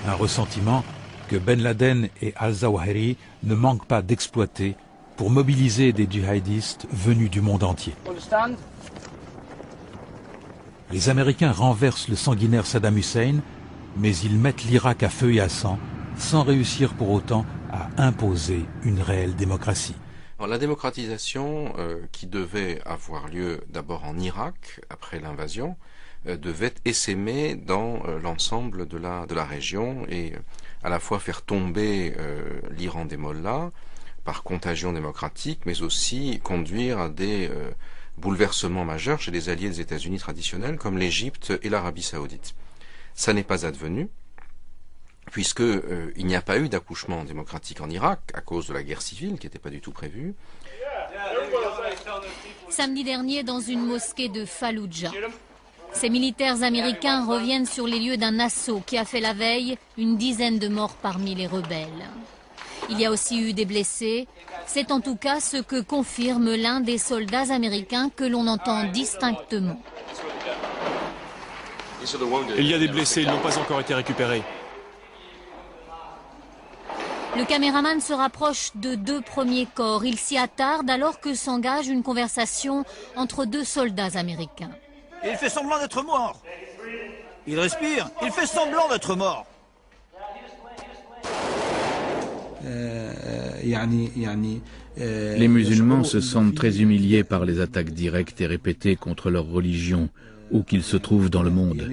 Un ressentiment que Ben Laden et al-Zawahiri ne manquent pas d'exploiter pour mobiliser des djihadistes venus du monde entier. Les Américains renversent le sanguinaire Saddam Hussein, mais ils mettent l'Irak à feu et à sang, sans réussir pour autant à imposer une réelle démocratie. Alors, la démocratisation qui devait avoir lieu d'abord en Irak, après l'invasion, devait essaimer dans l'ensemble de la région et à la fois faire tomber l'Iran des mollahs par contagion démocratique, mais aussi conduire à des bouleversements majeurs chez les alliés des États-Unis traditionnels comme l'Égypte et l'Arabie saoudite. Ça n'est pas advenu, puisque il n'y a pas eu d'accouchement démocratique en Irak à cause de la guerre civile qui n'était pas du tout prévue. Samedi dernier, dans une mosquée de Falloujah, ces militaires américains reviennent sur les lieux d'un assaut qui a fait la veille une dizaine de morts parmi les rebelles. Il y a aussi eu des blessés. C'est en tout cas ce que confirme l'un des soldats américains que l'on entend distinctement. Il y a des blessés, ils n'ont pas encore été récupérés. Le caméraman se rapproche de deux premiers corps. Il s'y attarde alors que s'engage une conversation entre deux soldats américains. Il fait semblant d'être mort. Il respire, il fait semblant d'être mort. Les musulmans se sentent très humiliés par les attaques directes et répétées contre leur religion, où qu'ils se trouvent dans le monde.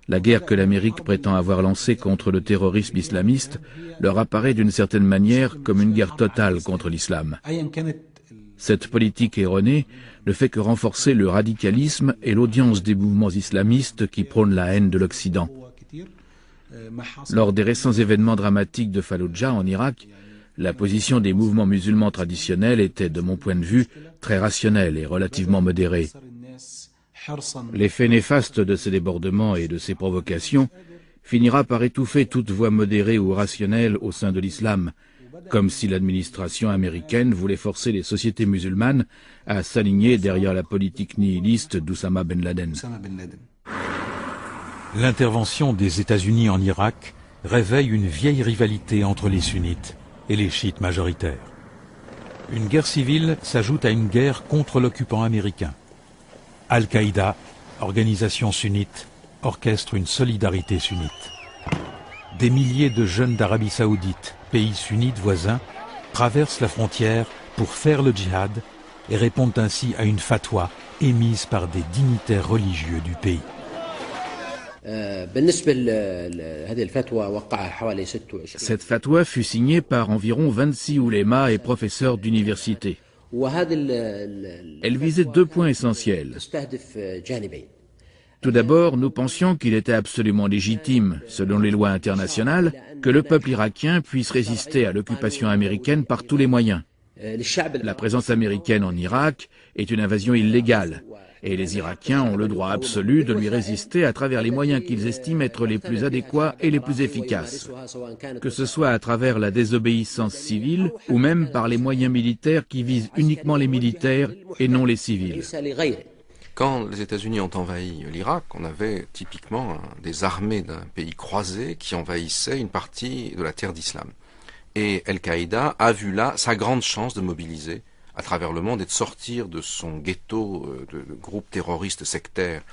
La guerre que l'Amérique prétend avoir lancée contre le terrorisme islamiste leur apparaît d'une certaine manière comme une guerre totale contre l'islam. Cette politique erronée ne fait que renforcer le radicalisme et l'audience des mouvements islamistes qui prônent la haine de l'Occident. Lors des récents événements dramatiques de Falloujah en Irak, la position des mouvements musulmans traditionnels était, de mon point de vue, très rationnelle et relativement modérée. L'effet néfaste de ces débordements et de ces provocations finira par étouffer toute voix modérée ou rationnelle au sein de l'islam, comme si l'administration américaine voulait forcer les sociétés musulmanes à s'aligner derrière la politique nihiliste d'Oussama Ben Laden. L'intervention des États-Unis en Irak réveille une vieille rivalité entre les sunnites et les chiites majoritaires. Une guerre civile s'ajoute à une guerre contre l'occupant américain. Al-Qaïda, organisation sunnite, orchestre une solidarité sunnite. Des milliers de jeunes d'Arabie saoudite, pays sunnites voisins, traversent la frontière pour faire le djihad et répondent ainsi à une fatwa émise par des dignitaires religieux du pays. Cette fatwa fut signée par environ 26 oulémas et professeurs d'université. Elle visait deux points essentiels. Tout d'abord, nous pensions qu'il était absolument légitime, selon les lois internationales, que le peuple irakien puisse résister à l'occupation américaine par tous les moyens. La présence américaine en Irak est une invasion illégale, et les Irakiens ont le droit absolu de lui résister à travers les moyens qu'ils estiment être les plus adéquats et les plus efficaces, que ce soit à travers la désobéissance civile ou même par les moyens militaires qui visent uniquement les militaires et non les civils. Quand les États-Unis ont envahi l'Irak, on avait typiquement des armées d'un pays croisé qui envahissaient une partie de la terre d'islam. Et Al-Qaïda a vu là sa grande chance de mobiliser à travers le monde et de sortir de son ghetto de groupes terroristes sectaires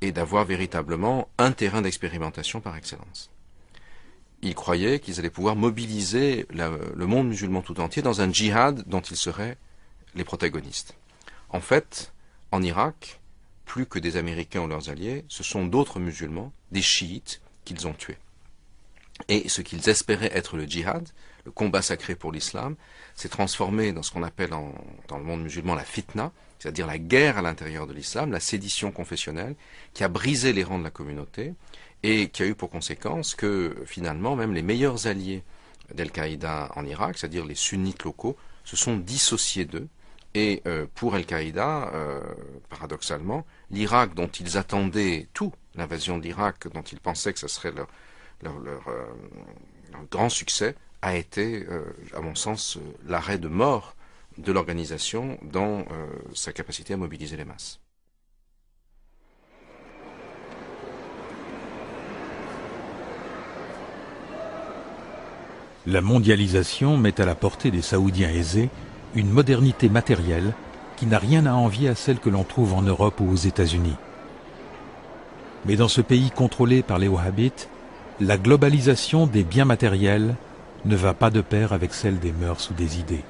et d'avoir véritablement un terrain d'expérimentation par excellence. Ils croyaient qu'ils allaient pouvoir mobiliser le monde musulman tout entier dans un djihad dont ils seraient les protagonistes. En fait, en Irak, plus que des Américains ou leurs alliés, ce sont d'autres musulmans, des chiites, qu'ils ont tués. Et ce qu'ils espéraient être le djihad, le combat sacré pour l'islam, s'est transformé dans ce qu'on appelle dans le monde musulman la fitna, c'est-à-dire la guerre à l'intérieur de l'islam, la sédition confessionnelle, qui a brisé les rangs de la communauté et qui a eu pour conséquence que finalement même les meilleurs alliés d'Al-Qaïda en Irak, c'est-à-dire les sunnites locaux, se sont dissociés d'eux. Et pour Al-Qaïda, paradoxalement, l'Irak dont ils attendaient tout, l'invasion de l'Irak dont ils pensaient que ce serait leur grand succès, a été, à mon sens, l'arrêt de mort de l'organisation dans sa capacité à mobiliser les masses. La mondialisation met à la portée des Saoudiens aisés une modernité matérielle qui n'a rien à envier à celle que l'on trouve en Europe ou aux États-Unis. Mais dans ce pays contrôlé par les wahhabites, la globalisation des biens matériels ne va pas de pair avec celle des mœurs ou des idées.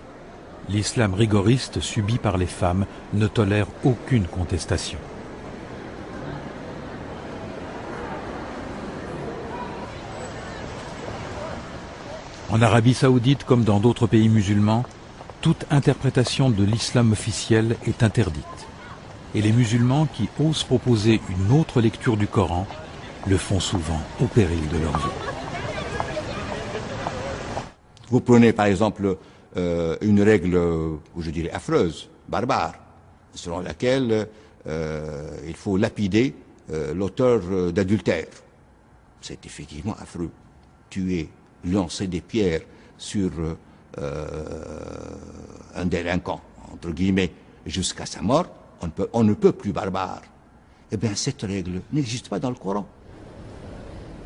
L'islam rigoriste subi par les femmes ne tolère aucune contestation. En Arabie Saoudite comme dans d'autres pays musulmans, toute interprétation de l'islam officiel est interdite. Et les musulmans qui osent proposer une autre lecture du Coran le font souvent au péril de leur vie. Vous prenez par exemple une règle, je dirais affreuse, barbare, selon laquelle il faut lapider l'auteur d'adultère. C'est effectivement affreux. Tuer, lancer des pierres sur un délinquant, entre guillemets, jusqu'à sa mort, on ne peut plus barbare. Eh bien, cette règle n'existe pas dans le Coran.